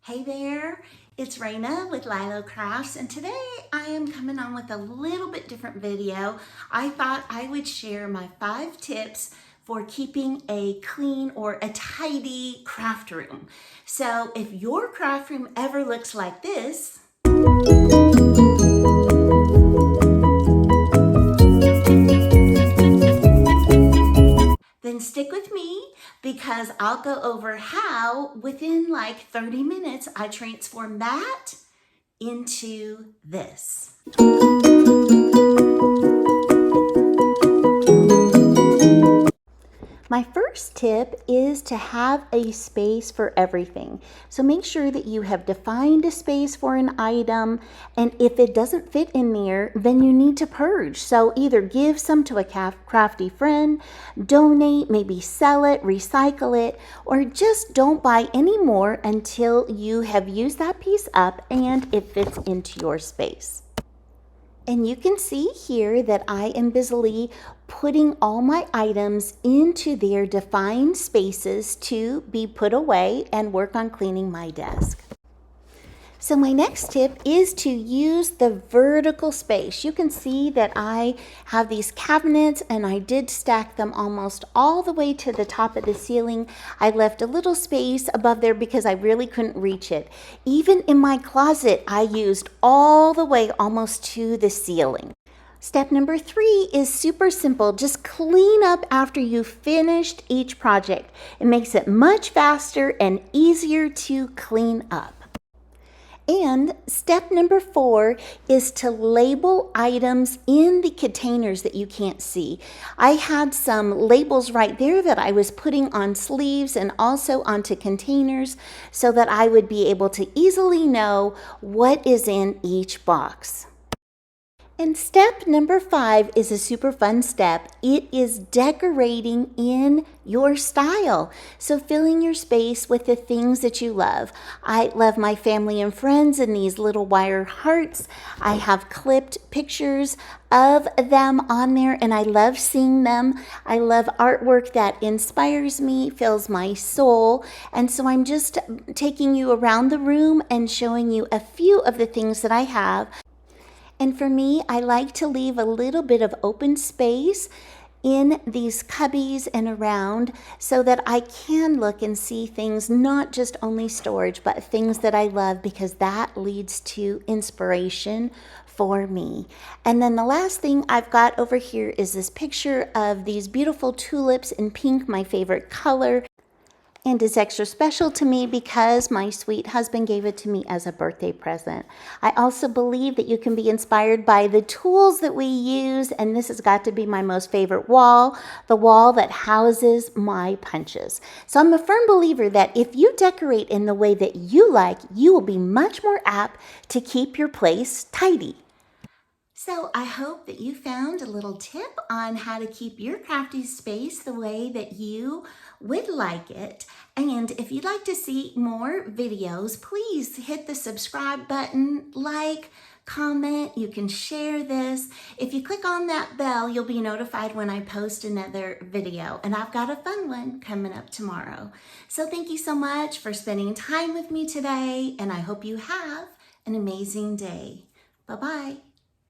Hey there, it's Raina with LYLO Crafts, and today I am coming on with a little bit different video. I thought I would share my 5 tips for keeping a clean or a tidy craft room. So if your craft room ever looks like this, then stick with me because I'll go over how within like 30 minutes I transform that into this. My first tip is to have a space for everything. So make sure that you have defined a space for an item, and if it doesn't fit in there, then you need to purge. So either give some to a crafty friend, donate, maybe sell it, recycle it, or just don't buy any more until you have used that piece up and it fits into your space. And you can see here that I am busily putting all my items into their defined spaces to be put away and work on cleaning my desk. So my next tip is to use the vertical space. You can see that I have these cabinets and I did stack them almost all the way to the top of the ceiling. I left a little space above there because I really couldn't reach it. Even in my closet, I used all the way almost to the ceiling. Step number 3 is super simple. Just clean up after you've finished each project. It makes it much faster and easier to clean up. And step number 4 is to label items in the containers that you can't see. I had some labels right there that I was putting on sleeves and also onto containers so that I would be able to easily know what is in each box. And step number 5 is a super fun step. It is decorating in your style. So filling your space with the things that you love. I love my family and friends in these little wire hearts. I have clipped pictures of them on there and I love seeing them. I love artwork that inspires me, fills my soul. And so I'm just taking you around the room and showing you a few of the things that I have. And for me, I like to leave a little bit of open space in these cubbies and around so that I can look and see things, not just only storage, but things that I love, because that leads to inspiration for me. And then the last thing I've got over here is this picture of these beautiful tulips in pink, my favorite color. And it's extra special to me because my sweet husband gave it to me as a birthday present. I also believe that you can be inspired by the tools that we use, and this has got to be my most favorite wall, the wall that houses my punches. So I'm a firm believer that if you decorate in the way that you like, you will be much more apt to keep your place tidy. So I hope that you found a little tip on how to keep your crafty space the way that you would like it. And if you'd like to see more videos, please hit the subscribe button, like, comment. You can share this. If you click on that bell, you'll be notified when I post another video. And I've got a fun one coming up tomorrow. So thank you so much for spending time with me today, and I hope you have an amazing day. Bye-bye.